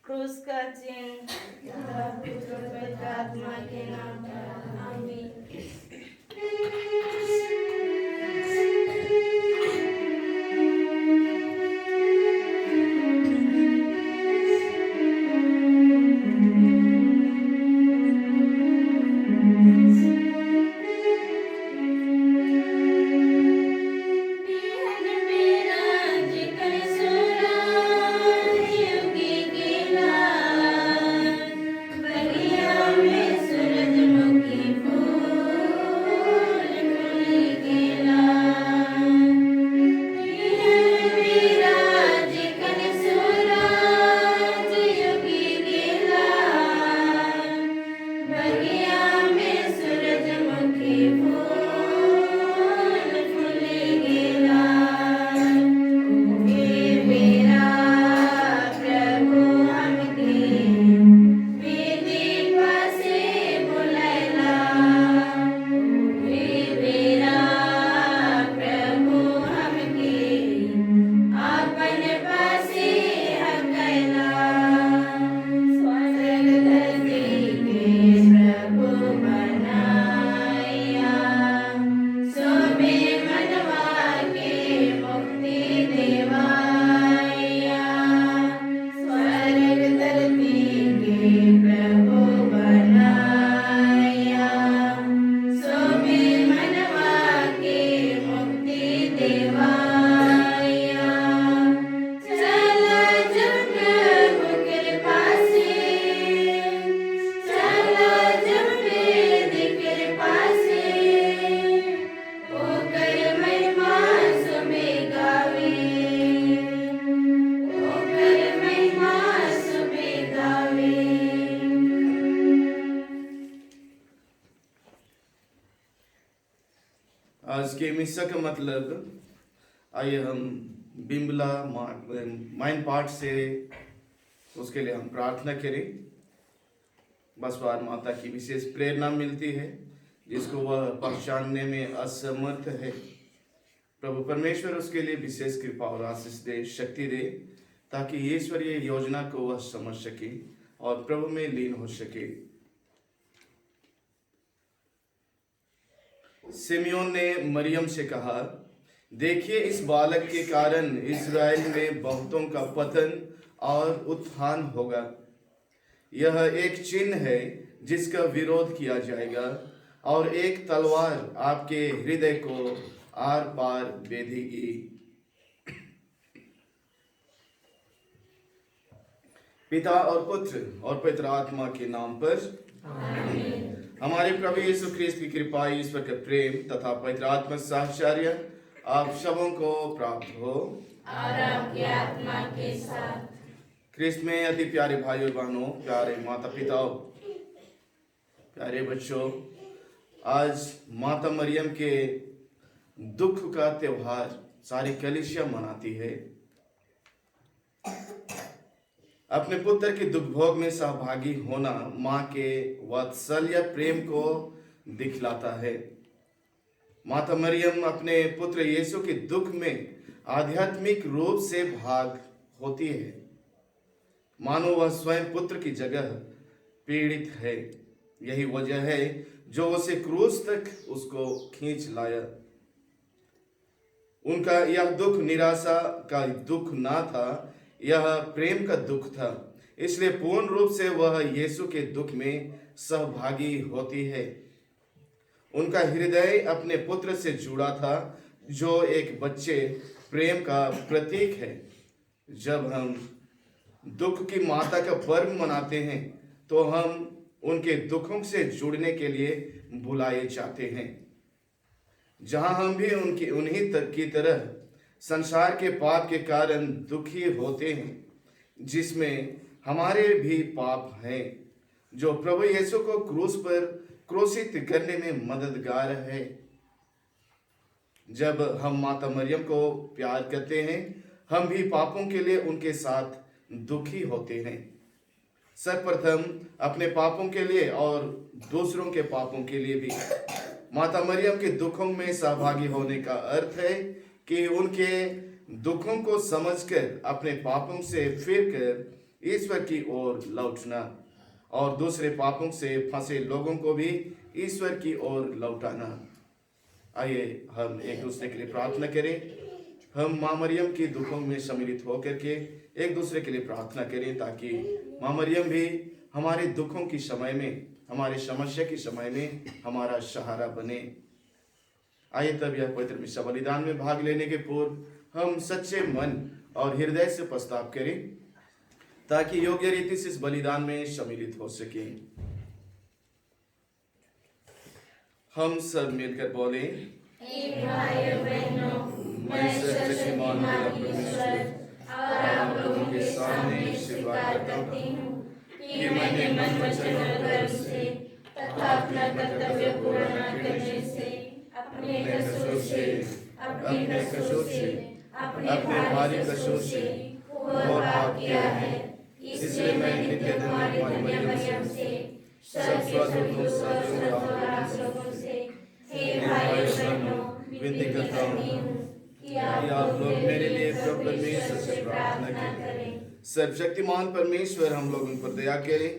क्रूस का चिन्ह, पिता पुत्र और पवित्र आत्मा के नाम पर आमीन। आज के मिस्सा का मतलब, आइए हम बिमला माइन पाठ से उसके लिए हम प्रार्थना करें। बसवार माता की विशेष प्रेरणा मिलती है जिसको वह पहचानने में असमर्थ है। प्रभु परमेश्वर उसके लिए विशेष कृपा और आशीष दे, शक्ति दे, ताकि ईश्वरीय योजना को वह समझ सके और प्रभु में लीन हो सके। सिमियोन ने मरियम से कहा, देखिए इस बालक के कारण इस्राएल में बहुतों का पतन और उत्थान होगा। यह एक चिन्ह है जिसका विरोध किया जाएगा और एक तलवार आपके हृदय को आर पार बेधेगी। पिता और पुत्र और पवित्र आत्मा के नाम पर आमीन। हमारे प्रभु यीशु ख्रीस्त की कृपा, ईश्वर का प्रेम तथा पवित्र आत्मा साहचर्य आप सबों को प्राप्त हो और आपकी आत्मा के साथ। ख्रीस्त में अति प्यारे भाइयों बहनों, प्यारे माता पिताओं, प्यारे बच्चों, आज माता मरियम के दुख का त्योहार सारी कलीसिया मनाती है। अपने पुत्र के दुख भोग में सहभागी होना माँ के वात्सल्य प्रेम को दिखलाता है। माता मरियम अपने पुत्र यीशु के दुख में आध्यात्मिक रूप से भाग होती है, मानो वह स्वयं पुत्र की जगह पीड़ित है। यही वजह है जो उसे क्रूस तक उसको खींच लाया। उनका यह दुख निराशा का दुख ना था, यह प्रेम का दुख था। इसलिए पूर्ण रूप से वह यीशु के दुख में सहभागी होती है। उनका हृदय अपने पुत्र से जुड़ा था, जो एक बच्चे प्रेम का प्रतीक है। जब हम दुख की माता का पर्व मनाते हैं तो हम उनके दुखों से जुड़ने के लिए बुलाए जाते हैं। जहां हम भी उन्हीं की तरह संसार के पाप के कारण दुखी होते हैं, जिसमें हमारे भी पाप हैं, जो प्रभु यीशु को क्रूस पर क्रूसित करने में मददगार है। जब हम माता मरियम को प्यार करते हैं, हम भी पापों के लिए उनके साथ दुखी होते हैं। सर्वप्रथम अपने पापों के लिए और दूसरों के पापों के लिए भी। माता मरियम के दुखों में सहभागी होने का अर्थ है कि उनके दुखों को समझकर अपने पापों से फिरकर ईश्वर की ओर लौटना और दूसरे पापों से फंसे लोगों को भी ईश्वर की ओर लौटाना। आइए हम एक दूसरे के लिए प्रार्थना करें। हम माँ मरियम की दुखों में सम्मिलित होकर के एक दूसरे के लिए प्रार्थना करें ताकि माँ मरियम भी हमारे दुखों की समय में, हमारे समस्या की समय में हमारा सहारा बने। आइए तब यह पवित्र मिस्सा बलिदान में भाग लेने के पूर्व हम सच्चे मन और हृदय से प्रस्ताव करें ताकि योग्य रीति से इस बलिदान में सम्मिलित हो सके। हम सब मिलकर बोले, हे भाइयों बहनों, मैं सच्चे मन वाला परमेश्वर और आप लोगों के सामने स्वीकार करती हूँ कि मैंने मन, वचन और कर्म से तथा अपना कर्तव्य पूरा न करने से, अपने कसूर से, अपने भारी कसूर से घोर पाप किया है। इसलिए मैं नित्य तुम्हारी मरियम से, सब स्वदूतों और आप लोगों से, हे भाइयों बहनों, विनती करता हूँ कि आप लोग मेरे लिए प्रभु परमेश्वर से प्रार्थना करें। सर्वशक्तिमान परमेश्वर हम लोगों पर दया करे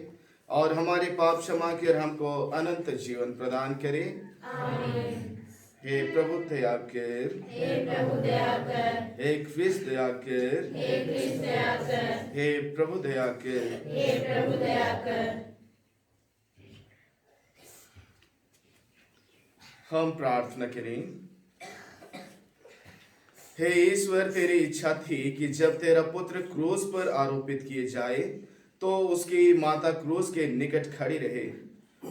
और हमारे पाप क्षमा कर हमको अनंत जीवन प्रदान करे। आमीन। हे प्रभु दया कर, हे प्रभु दया कर, हे ख्रिस्त दया कर, हे ख्रिस्त दया कर, हे प्रभु दया कर। हे प्रभु दया कर। हम प्रार्थना करें। हे ईश्वर, तेरी इच्छा थी कि जब तेरा पुत्र क्रूस पर आरोपित किए जाए तो उसकी माता क्रूस के निकट खड़ी रहे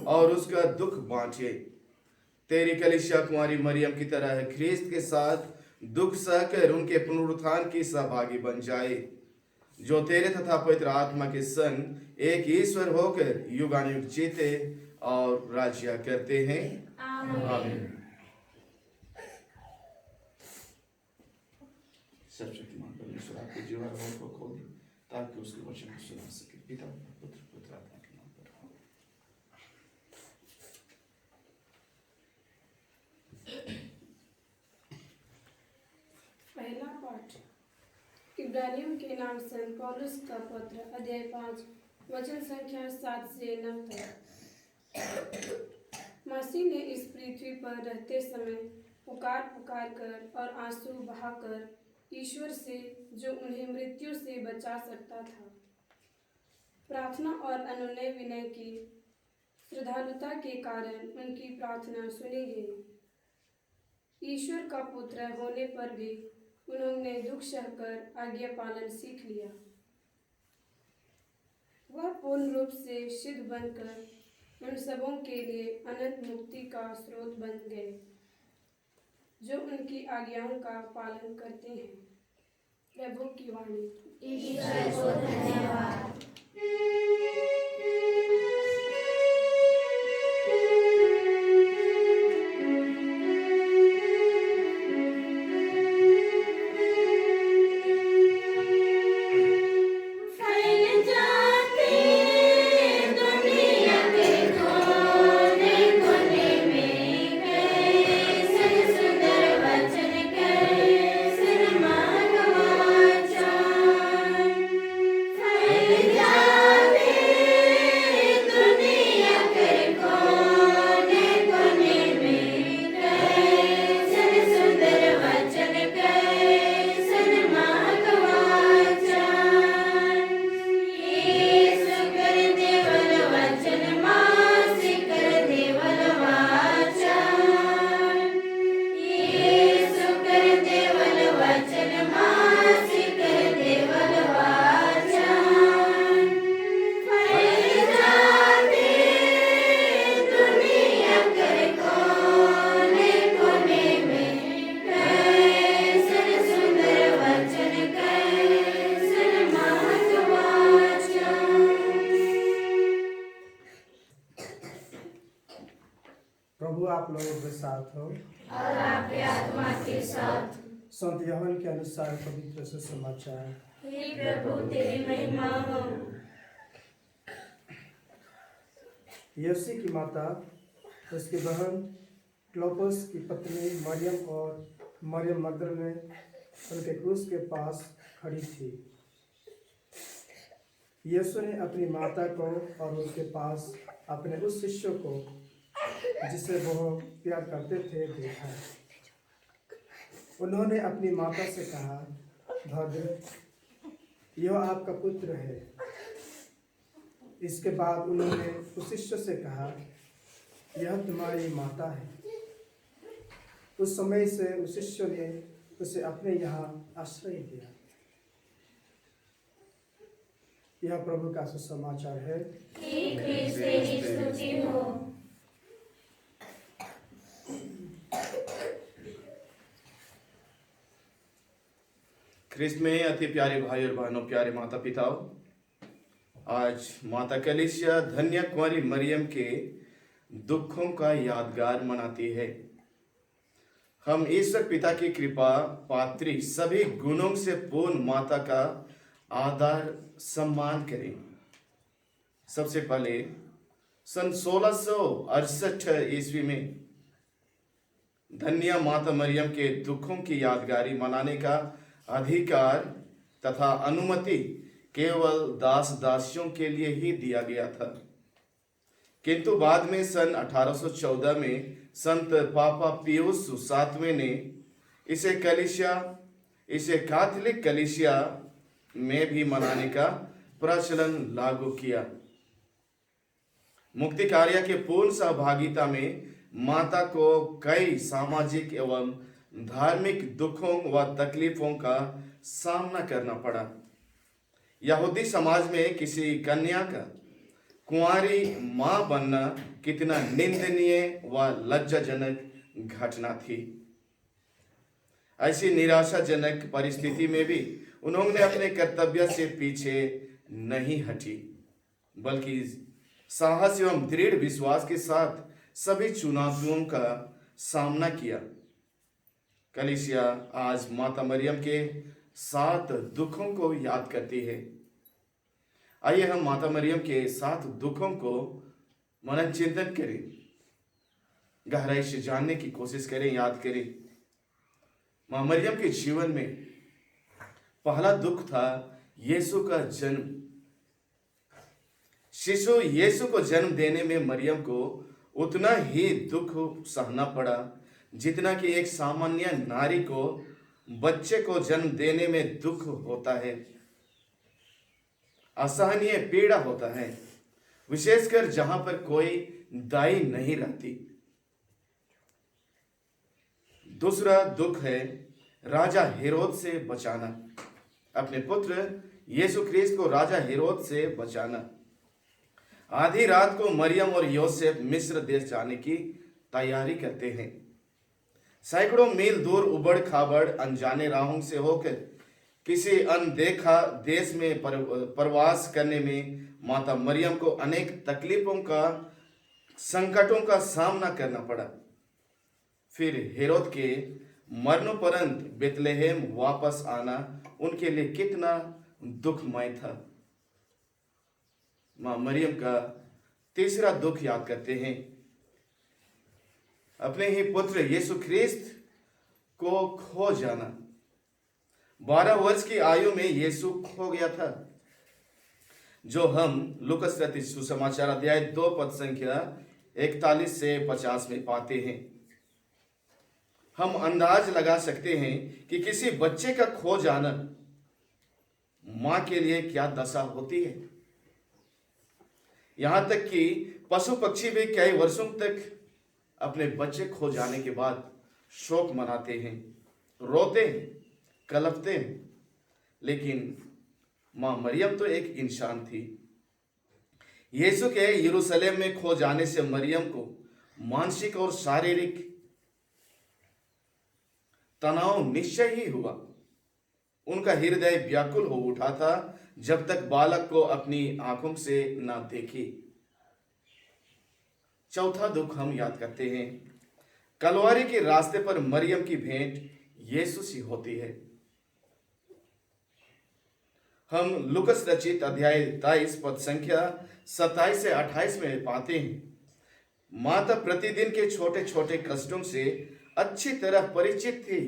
और उसका दुख बांटे। तेरी कलीसिया कुमारी मरियम की तरह ख्रिस्त के साथ दुख सहकर उनके पुनरुत्थान की सहभागी बन जाए, जो तेरे तथा पवित्र आत्मा के संग एक ईश्वर होकर युगानुयुग जीते और राज्य करते हैं। आमीन। सर्वशक्तिमान परमेश्वर आपके जीवन और को खोल दे ताकि उसके वचन को सुना सके। पिता, पुत्र, पवित्र आत्मा के नाम पर आमीन। पहला पाठ इब्रानियों के नाम संत पौलुस का पत्र, अध्याय 5, वचन संख्या 7 से 9 तक। मसीह ने इस पृथ्वी पर रहते समय पुकार पुकार कर और आंसू बहाकर ईश्वर से, जो उन्हें मृत्यु से बचा सकता था, प्रार्थना और अनुनय विनय की श्रद्धालुता के कारण उनकी प्रार्थना सुनी गई। ईश्वर का पुत्र होने पर भी उन्होंने दुख सहकर आज्ञा पालन सीख लिया। वह पूर्ण रूप से सिद्ध बनकर उन सबों के लिए अनंत मुक्ति का स्रोत बन गए जो उनकी आज्ञाओं का पालन करते हैं। प्रभु की वाणी। ईश्वर को धन्यवाद। प्रभु आप लोगों के साथ हो और आपके आत्मा के साथ। संत यूहन्ना के अनुसार पवित्र सुसमाचार। हे प्रभु, तेरी महिमा हो। यीशु की माता, उसकी बहन क्लोपस की पत्नी मरियम और मरियम मगदलीनी उनके क्रूस के पास खड़ी थी। यीशु ने अपनी माता को और उसके पास अपने उस शिष्य को जिसे वो प्यार करते थे देखा। उन्होंने अपनी माता से कहा, भद्र, यह आपका पुत्र है। इसके बाद उन्होंने उस शिष्य से कहा, यह तुम्हारी माता है। उस समय से उस शिष्य ने उसे अपने यहाँ आश्रय दिया। यह प्रभु का सुसमाचार है। ख्रिस्त में अति प्यारे भाई और बहनों, प्यारे माता पिताओं, आज माता कलीसिया धन्य कुंवारी मरियम के दुखों का यादगार मनाती है। हम ईश्वर पिता की कृपा पात्री सभी गुणों से पूर्ण माता का आदर सम्मान करें। सबसे पहले सन 1668 ईस्वी में धन्य माता मरियम के दुखों की यादगारी मनाने का अधिकार तथा अनुमति केवल दास दासियों के लिए ही दिया गया था, किंतु बाद में सन 1814 में संत पापा पियुस 7वें ने इसे कैथोलिक कलीसिया में भी मनाने का प्रचलन लागू किया। मुक्ति कार्य के पूर्ण सहभागिता में माता को कई सामाजिक एवं धार्मिक दुखों व तकलीफों का सामना करना पड़ा। यहूदी समाज में किसी कन्या का कुंवारी मां बनना कितना निंदनीय व लज्जाजनक घटना थी। ऐसी निराशाजनक परिस्थिति में भी उन्होंने अपने कर्तव्य से पीछे नहीं हटी, बल्कि साहस एवं दृढ़ विश्वास के साथ सभी चुनौतियों का सामना किया। कलीसिया आज माता मरियम के 7 दुखों को याद करती है। आइए हम माता मरियम के 7 दुखों को मनन चिंतन करें, गहराई से जानने की कोशिश करें, याद करें। मां मरियम के जीवन में पहला दुख था यीशु का जन्म। शिशु यीशु को जन्म देने में मरियम को उतना ही दुख सहना पड़ा जितना कि एक सामान्य नारी को बच्चे को जन्म देने में दुख होता है, असहनीय पीड़ा होता है, विशेषकर जहां पर कोई दाई नहीं रहती। दूसरा दुख है राजा हेरोद से बचाना, अपने पुत्र यीशु ख्रीस्त को राजा हेरोद से बचाना। आधी रात को मरियम और योसेफ मिस्र देश जाने की तैयारी करते हैं। सैकड़ों मील दूर उबड़ खाबड़ अनजाने राहों से होकर किसी अनदेखा देश में प्रवास करने में माता मरियम को अनेक तकलीफों का, संकटों का सामना करना पड़ा। फिर हेरोद के मरणोपरांत बेतलेहम वापस आना उनके लिए कितना दुखमय था। मां मरियम का तीसरा दुख याद करते हैं, अपने ही पुत्र यीशु ख्रीस्त को खो जाना। 12 वर्ष की आयु में यीशु खो गया था, जो हम लूकास रचित सुसमाचार अध्याय 2 पद संख्या 41 से 50 में पाते हैं। हम अंदाज लगा सकते हैं कि किसी बच्चे का खो जाना मां के लिए क्या दशा होती है। यहां तक कि पशु पक्षी भी कई वर्षों तक अपने बच्चे खो जाने के बाद शोक मनाते हैं, रोते हैं, कलपते हैं, लेकिन मां मरियम तो एक इंसान थी। यीशु के यरूशलेम में खो जाने से मरियम को मानसिक और शारीरिक तनाव निश्चय ही हुआ। उनका हृदय व्याकुल हो उठा था जब तक बालक को अपनी आंखों से न देखी। चौथा दुख हम याद करते हैं, कलवारी के रास्ते पर मरियम की भेंट यीशु से होती है। हम लूकास रचित अध्याय 23 पद संख्या 27 से 28 में पाते हैं, माता प्रतिदिन के छोटे छोटे कष्टों से अच्छी तरह परिचित थी,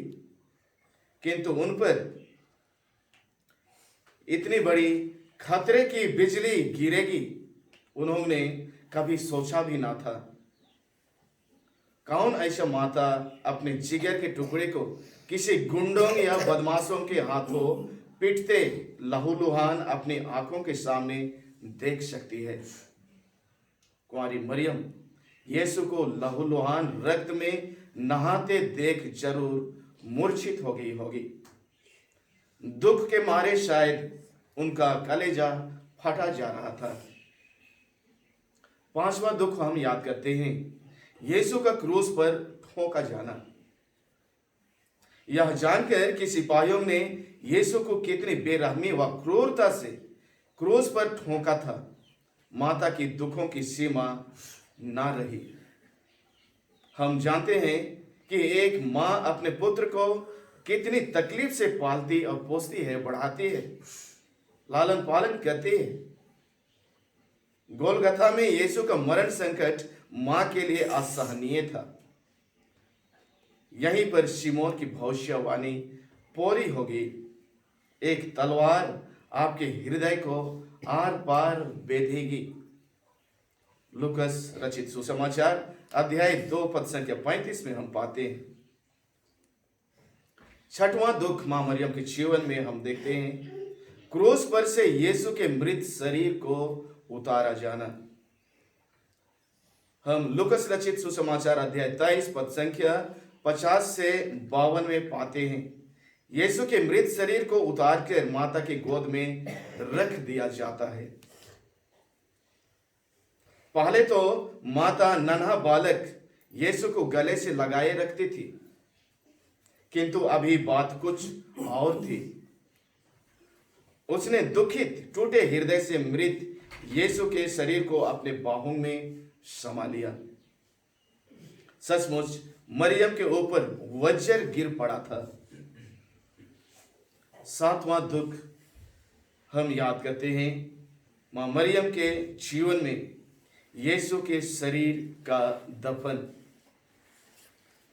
किंतु उन पर इतनी बड़ी खतरे की बिजली गिरेगी उन्होंने कभी सोचा भी ना था। कौन ऐसा माता अपने जिगर के टुकड़े को किसी गुंडों या बदमाशों के हाथों पिटते लहूलुहान अपनी आंखों के सामने देख सकती है? कुंवारी मरियम यीशु को लहूलुहान रक्त में नहाते देख जरूर मूर्छित हो गई होगी। दुख के मारे शायद उनका कलेजा फटा जा रहा था। पांचवा दुख हम याद करते हैं, यीशु का क्रूस पर ठोका जाना। यह जानकर कि सिपाहियों ने यीशु को कितनी बेरहमी व क्रूरता से क्रूस पर ठोका था, माता की दुखों की सीमा ना रही। हम जानते हैं कि एक माँ अपने पुत्र को कितनी तकलीफ से पालती और पोसती है, बढ़ाती है, लालन पालन करती है। गोलगथा में यीशु का मरण संकट मां के लिए असहनीय था। यहीं पर शिमोन की भविष्यवाणी पूरी होगी। एक तलवार आपके हृदय को आर पार बेधेगी। लूकस रचित सुसमाचार अध्याय 2 पद संख्या 35 में हम पाते हैं। छठवां दुख मां मरियम के जीवन में हम देखते हैं, क्रूस पर से यीशु के मृत शरीर को उतारा जाना। हम लूकस रचित सुसमाचार अध्याय 23 पद संख्या 50 से 52 में पाते हैं, यीशु के मृत शरीर को उतार कर माता की गोद में रख दिया जाता है। पहले तो माता नन्हा बालक यीशु को गले से लगाए रखती थी, किंतु अभी बात कुछ और थी। उसने दुखित टूटे हृदय से मृत यीशु के शरीर को अपने बाहों में समा लिया। सचमुच मरियम के ऊपर वज्र गिर पड़ा था। सातवां दुख हम याद करते हैं, मां मरियम के जीवन में यीशु के शरीर का दफन।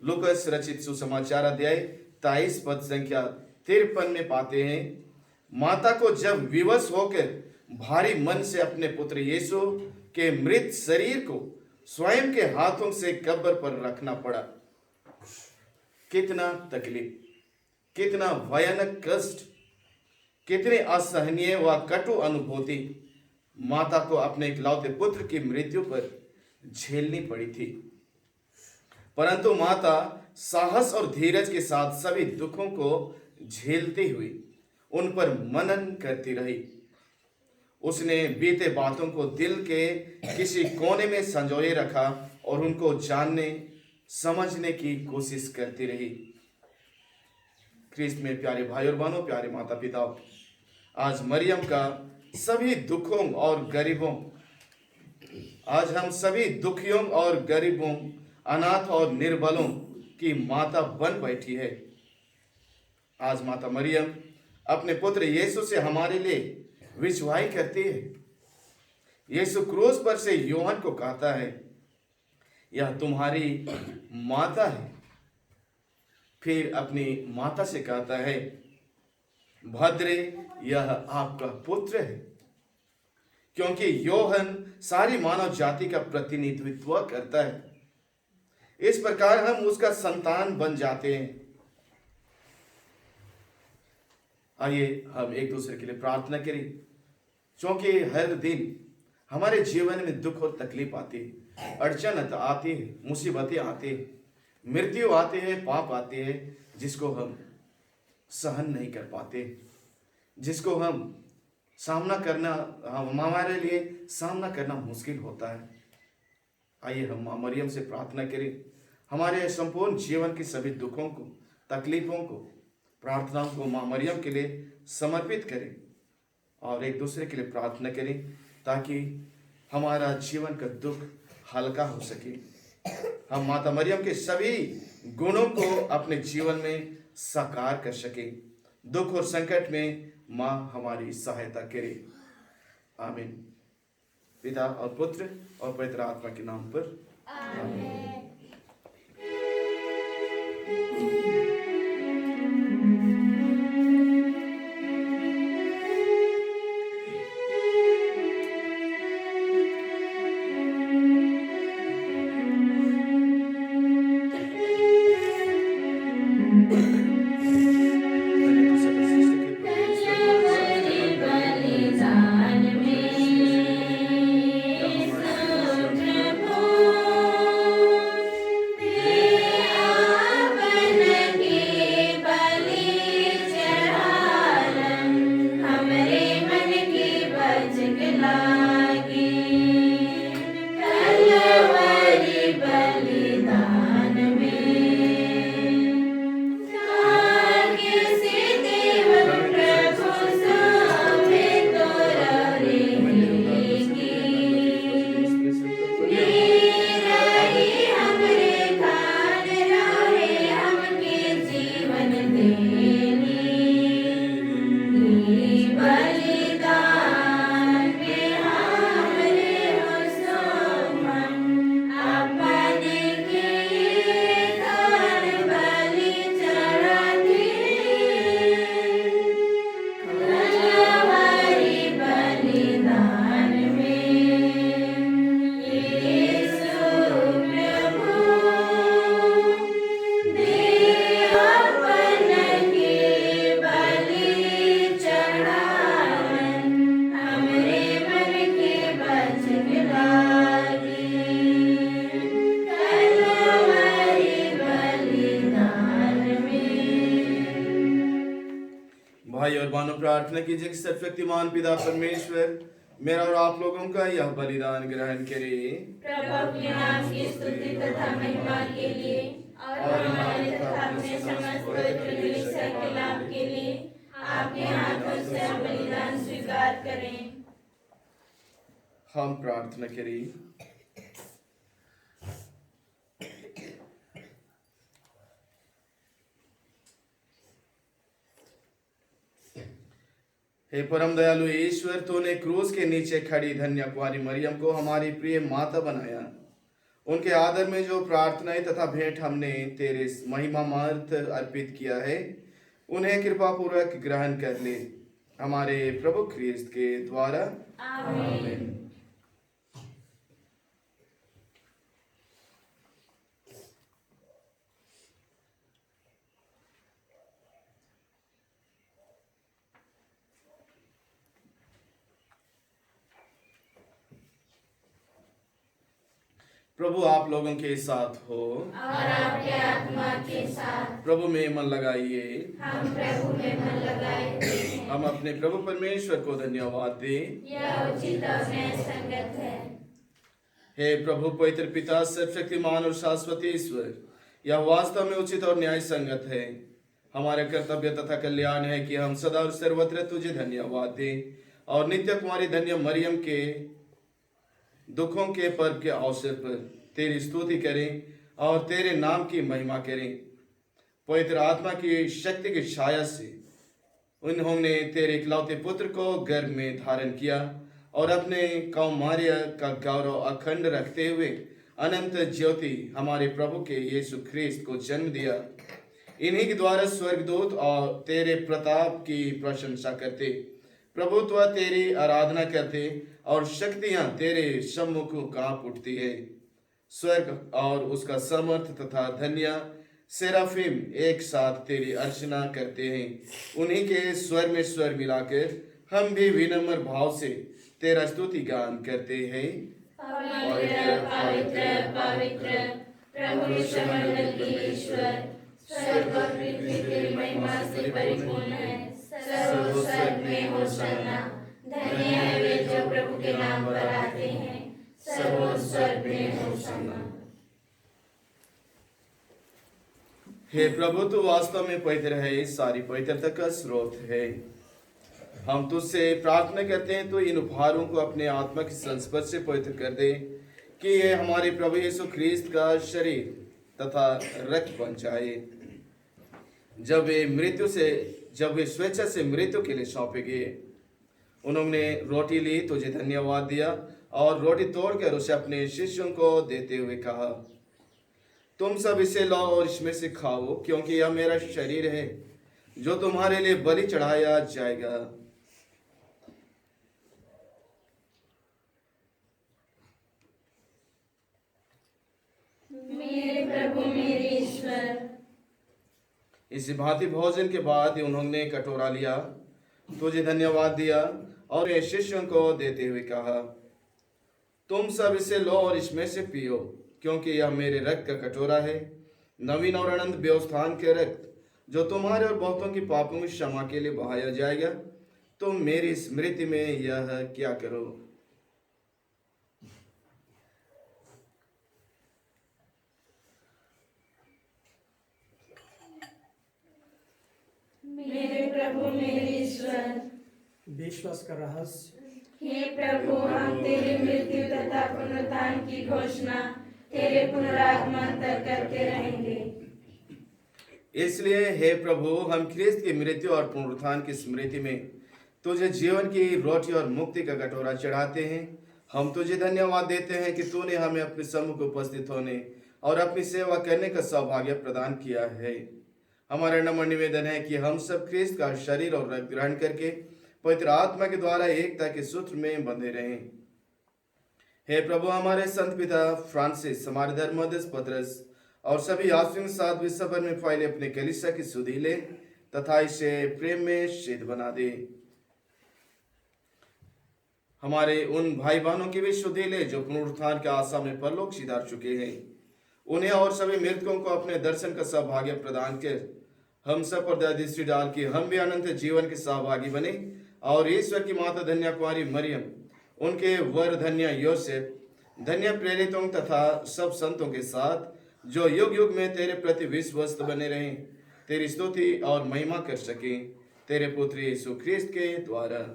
लूकस रचित सुसमाचार अध्याय 23 पद संख्या 53 में पाते हैं, माता को जब विवश होकर भारी मन से अपने पुत्र यीशु के मृत शरीर को स्वयं के हाथों से कब्र पर रखना पड़ा। कितना तकलीफ, कितना भयानक कष्ट, कितनी असहनीय व कटु अनुभूति माता को अपने इकलौते पुत्र की मृत्यु पर झेलनी पड़ी थी। परंतु माता साहस और धीरज के साथ सभी दुखों को झेलती हुई उन पर मनन करती रही। उसने बीते बातों को दिल के किसी कोने में संजोए रखा और उनको जानने समझने की कोशिश करती रही। ख्रीस्त में प्यारे भाई और बहनों, प्यारे माता पिता, आज मरियम का सभी दुखों और गरीबों, आज हम सभी दुखियों और गरीबों, अनाथ और निर्बलों की माता बन बैठी है। आज माता मरियम अपने पुत्र यीशु से हमारे लिए विश्वास करती है। यीशु क्रूस पर से यूहन्ना को कहता है, यह तुम्हारी माता है। फिर अपनी माता से कहता है, भद्रे, यह आपका पुत्र है। क्योंकि यूहन्ना सारी मानव जाति का प्रतिनिधित्व करता है। इस प्रकार हम उसका संतान बन जाते हैं। आइए हम एक दूसरे के लिए प्रार्थना करें, क्योंकि हर दिन हमारे जीवन में दुख और तकलीफ आती है, अड़चन आती है, मुसीबतें आती है, मृत्यु आती है, पाप आते हैं, जिसको हम सहन नहीं कर पाते, जिसको हम सामना करना, हमारे लिए सामना करना मुश्किल होता है। आइए हम मां मरियम से प्रार्थना करें, हमारे संपूर्ण जीवन के सभी दुखों को, तकलीफों को, प्रार्थनाओं को मां मरियम के लिए समर्पित करें और एक दूसरे के लिए प्रार्थना करें, ताकि हमारा जीवन का दुख हल्का हो सके। हम माता मरियम के सभी गुणों को अपने जीवन में साकार कर सके। दुख और संकट में मां हमारी सहायता करे। आमीन। पिता और पुत्र और पवित्र आत्मा के नाम पर आमीन। प्रार्थना कीजिए कि सर्वशक्तिमान पिता परमेश्वर मेरा और आप लोगों का यह बलिदान ग्रहण करे प्रभु अपने नाम की स्तुति तथा महिमा के लिए और हमारे तथा अपने समस्त पवित्र निश्चय के लाभ के लिए आपके हाथों से हम बलिदान स्वीकार करें। हम प्रार्थना करें। हे परम दयालु ईश्वर, तूने क्रूस के नीचे खड़ी धन्य कुंवारी मरियम को हमारी प्रिय माता बनाया। उनके आदर में जो प्रार्थनाएं तथा भेंट हमने तेरे महिमार्थ अर्पित किया है, उन्हें कृपा पूर्वक ग्रहण कर ले, हमारे प्रभु ख्रीस्त के द्वारा। आमीन। प्रभु आप लोगों के साथ हो और आपके आत्मा के साथ। प्रभु में मन लगाइए। हम प्रभु में मन लगाए हुए हैं। हम अपने प्रभु परमेश्वर को धन्यवाद दें। यह उचित और न्याय संगत है। हे प्रभु पवित्र पिता सर्वशक्तिमान और शाश्वत ईश्वर, यह वास्तव में उचित और न्याय संगत है। हमारे कर्तव्य तथा कल्याण है कि हम सदा और सर्वत्र तुझे धन्यवाद दें और नित्य कुमारी धन्य मरियम के दुखों के पर्व के अवसर पर तेरी स्तुति करें और तेरे नाम की महिमा करें। पवित्र आत्मा की शक्ति की छाया से उन्होंने तेरे इकलौते पुत्र को गर्भ में धारण किया और अपने कौमार्य का गौरव अखंड रखते हुए अनंत ज्योति हमारे प्रभु के यीशु ख्रीस्त को जन्म दिया। इन्हीं के द्वारा स्वर्गदूत और तेरे प्रताप की प्रशंसा करते, प्रभुत्व तेरी आराधना करते और शक्तियां तेरे सम्मुख कांप उठती है। स्वर्ग और उसका समर्थ तथा धन्य सेराफिम एक साथ तेरी अर्चना करते हैं। उन्हीं के स्वर में स्वर मिलाकर हम भी विनम्र भाव से तेरा स्तुति गान करते हैं। पवित्र पवित्र पवित्र प्रभु विश्वमंडल की ईश्वर, स्वर्ग और पृथ्वी तेरी महिमा से परिपूर्ण है। सर्व स्वर्ग में होशाना। धन्य है वे जो प्रभु के नाम पर आते हैं। सर्व स्वर्ग में होशाना। हे प्रभु, तू वास्तव में पवित्र है, सारी पवित्रता का स्रोत है। हम तुझसे प्रार्थना करते हैं तो इन उपहारों को अपने आत्मा के संस्पर्श से पवित्र कर दे कि ये हमारे प्रभु यीशु ख्रीस्त का शरीर तथा रक्त बन जाए। जब वे स्वेच्छा से मृत्यु के लिए सौंपे गए, उन्होंने रोटी ली, तुझे धन्यवाद दिया और रोटी तोड़कर उसे अपने शिष्यों को देते हुए कहा, तुम सब इसे लो और इसमें से खाओ, क्योंकि यह मेरा शरीर है जो तुम्हारे लिए बलि चढ़ाया जाएगा। मेरे प्रभु मेरे ईश्वर। इसी भांति भोजन के बाद उन्होंने कटोरा लिया, तुझे धन्यवाद दिया और ये शिष्यों को देते हुए कहा, तुम सब इसे लो और इसमें से पियो, क्योंकि यह मेरे रक्त का कटोरा है, नवीन और अनंत व्यवस्थान के रक्त, जो तुम्हारे और बहुतों की पापों की क्षमा के लिए बहाया जाएगा। तुम मेरी स्मृति में यह क्या करो। मेरे प्रभु मेरे ईश्वर। विश्वास का रहस्य। हे प्रभु, हम तेरी मृत्यु तथा पुनरुत्थान की घोषणा तेरे पुनरागमन तक करते रहेंगे। इसलिए हे प्रभु, हम ख्रीस्त की मृत्यु और पुनरुत्थान की स्मृति में तुझे जीवन की रोटी और मुक्ति का कटोरा चढ़ाते हैं। हम तुझे धन्यवाद देते हैं कि तूने हमें अपने सम्मुख उपस्थित होने और अपनी सेवा करने का सौभाग्य प्रदान किया है। हमारा नम्र निवेदन है कि हम सब ख्रीस्त का शरीर और रक्त ग्रहण करके पवित्र आत्मा के द्वारा एकता के सूत्र में बंधे रहें। हे प्रभु, हमारे संत पिता फ्रांसिस, हमारे धर्मोपदेशक पतरस और सभी यात्रियों के साथ विश्व भर में फैले अपने कलीसिया की सुधि ले तथा इसे प्रेम में सिद्ध बना दे। हमारे उन भाई बहनों की भी सुधि ले जो पुनरुत्थान के आशा में परलोक सिधार चुके हैं। उन्हें और सभी मृतकों को अपने दर्शन का सौभाग्य प्रदान कर हम सब पर दया दृष्टि डाल के हम भी अनंत जीवन के सहभागी बने और ईश्वर की माता धन्य कुमारी मरियम, उनके वर धन्य योसेफ, धन्य प्रेरितों तथा सब संतों के साथ जो युग युग में तेरे प्रति विश्वस्त बने रहें, तेरी स्तुति और महिमा कर सके तेरे पुत्र यीशु ख्रिस्त के द्वारा।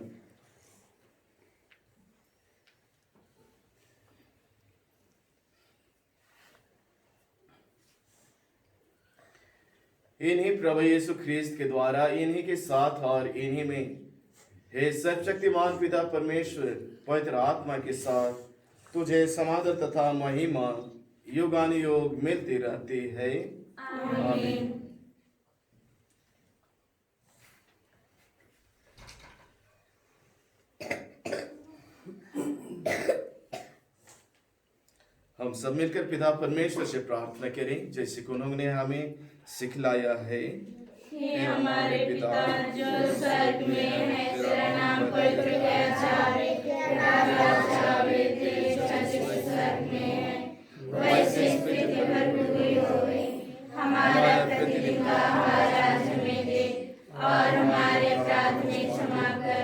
इन्हीं प्रभु यीशु ख्रिस्त के द्वारा, इन्हीं के साथ और इन्हीं में हे सर्वशक्तिमान पिता परमेश्वर पवित्र आत्मा के साथ तुझे समादर तथा महिमा युगानुयोग मिलती रहती है। आमीन। हम सब मिलकर पिता परमेश्वर से प्रार्थना करें जैसे कि उन्होंने हमें सिखलाया है। हे हमारे पिता जो स्वर्ग में है, तेरा नाम पवित्र किया जाए, तेरा राज्य आवे, तेरी इच्छा जैसे स्वर्ग में है वैसे इस पृथ्वी पर भी हुई होवे। हमारा प्रतिदिन का आहार आज हमें दे और हमारे अपराध में क्षमा कर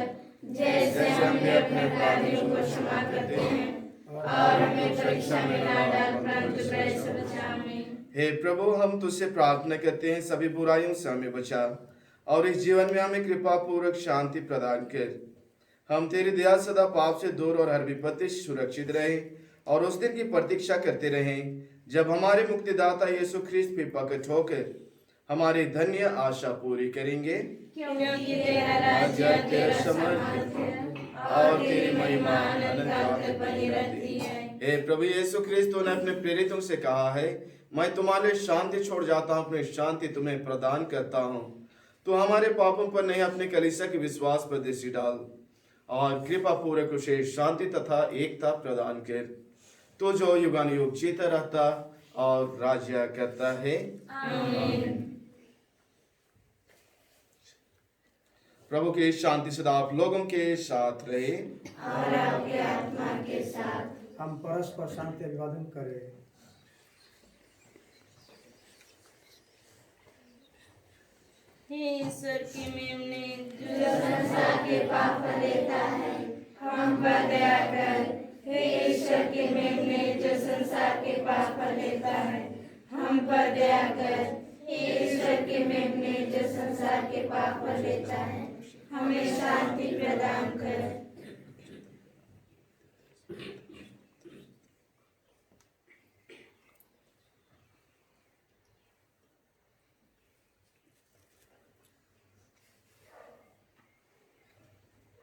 जैसे हम भी अपने अपराधियों को क्षमा करते हैं, और हमें परीक्षा में ना डाल परंतु बुराई से बचा। आमीन। हे प्रभु, हम तुझसे प्रार्थना करते हैं सभी बुराइयों से हमें बचा और इस जीवन में हमें कृपा पूर्वक शांति प्रदान कर। हम तेरी दया सदा पाप से दूर और हर विपत्ति से सुरक्षित रहे और उस दिन की प्रतीक्षा करते रहें जब हमारे मुक्तिदाता यीशु ख्रिस्त पे प्रकट होकर हमारी धन्य आशा पूरी करेंगे। क्योंकि तेरा राज्य, तेरा सामर्थ्य और तेरी महिमा अनंत काल तक बनी रहती है। हे प्रभु यीशु ख्रिस्त ने अपने प्रेरितों से कहा है, मैं तुम्हारे शांति छोड़ जाता हूँ, अपनी शांति तुम्हें प्रदान करता हूँ। तो हमारे पापों पर नहीं, अपने कलीसिया के विश्वास पर दृष्टि डाल और कृपा पूर्वक उसे शांति तथा एकता प्रदान कर, तो जो युगानुयुग जीता रहता और राज्य करता है। आमीन। प्रभु की शांति सदा आप लोगों के साथ रहे और आपके आत्मा के साथ। हम परस्पर शांति अभिवादन करें। हे ईश्वर की मेमने जो संसार के पाप लेता है, हम पर दया कर। हे ईश्वर के मेमने जो संसार के पाप लेता है, हम पर दया कर। हे ईश्वर के मेमने जो संसार के पाप लेता है, हमें शांति प्रदान कर।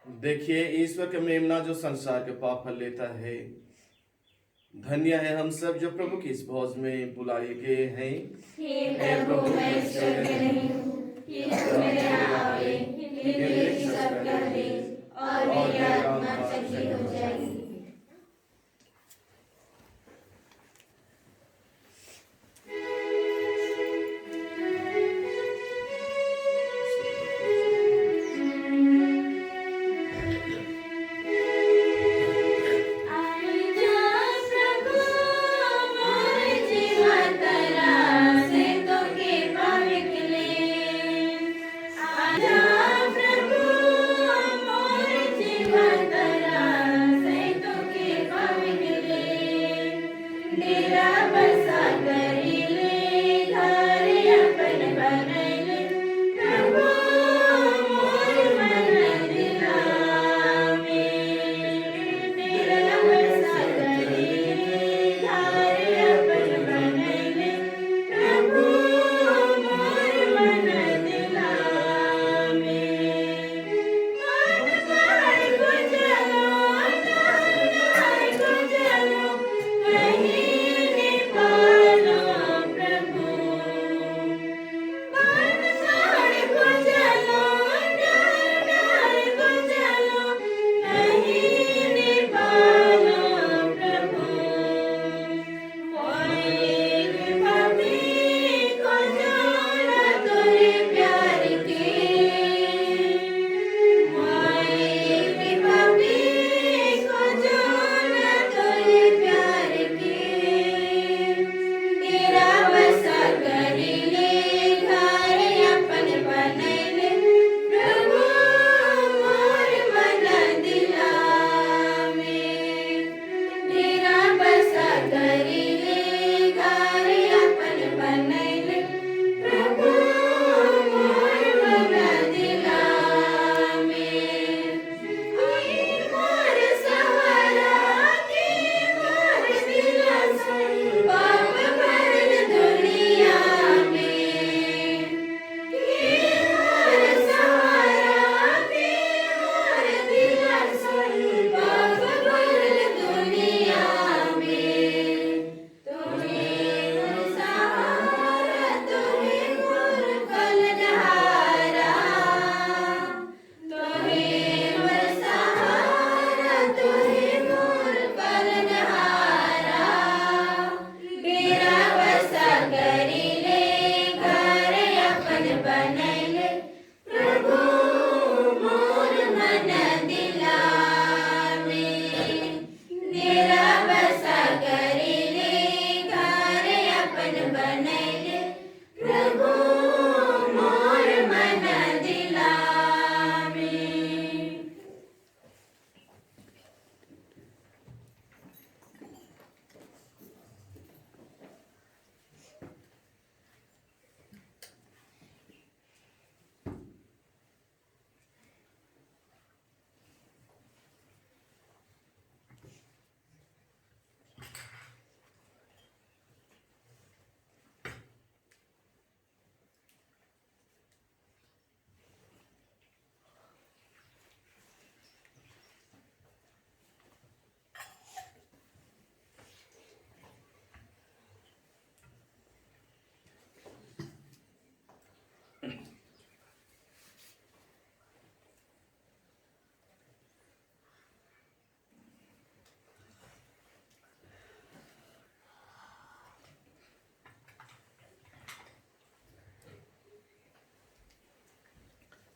देखिए, ईश्वर का मेमना जो संसार के पाप हर लेता है। धन्य है हम सब जो प्रभु की इस भोज में बुलाए गए हैं। हे प्रभु, मैं ईश्वर में नहीं हूँ कि तुम मेरे यहाँ आवे, लेकिन एक शब्द कह दे और मेरी आत्मा चंगी हो जाएगी। प्रभु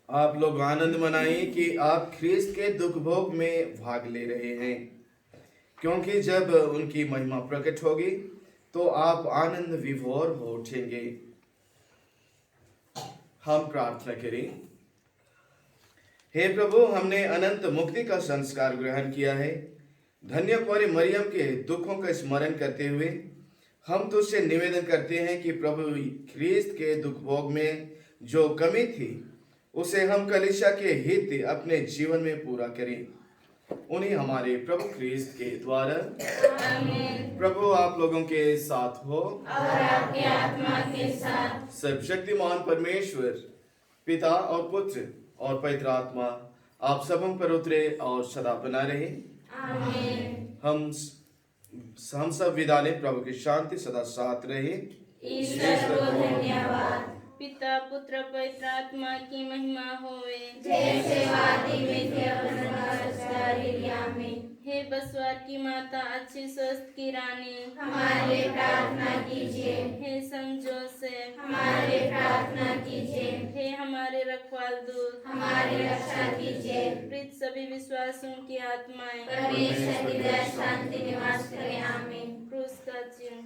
आप लोग आनंद मनाएं कि आप ख्रीस्त के दुख भोग में भाग ले रहे हैं, क्योंकि जब उनकी महिमा प्रकट होगी तो आप आनंद विभोर हो उठेंगे। हम प्रार्थना करें। हे प्रभु, हमने अनंत मुक्ति का संस्कार ग्रहण किया है। धन्य पौरी मरियम के दुखों का स्मरण करते हुए हम तुझसे निवेदन करते हैं कि प्रभु ख्रीस्त के दुख भोग में जो कमी थी उसे हम कलीसिया के हित अपने जीवन में पूरा करें। उन्हीं हमारे प्रभु ख्रीस्त के द्वारा। प्रभु आप लोगों के साथ हो और आपके आत्मा के साथ। सर्वशक्तिमान परमेश्वर पिता और पुत्र और पवित्र आत्मा आप सब हम पर उतरे और सदा बना रहे। आमीन। हम सब विदा लें। प्रभु की शांति सदा साथ रहे। ईश्वर को धन्यवाद। पिता पुत्र पवित्र आत्मा की महिमा होवे, जैसे वादी में थे में। हे बसवार की माता, अच्छी स्वस्थ की रानी, हमारे लिए प्रार्थना कीजिए। हे समझो से हमारे लिए प्रार्थना कीजिए। हे हमारे रखवाल दूत, हमारी रक्षा कीजिए। प्रीत सभी विश्वासों की आत्माएं परमेश्वर की दया शांति निवास करें। आमीन। क्रूस का चिन्ह।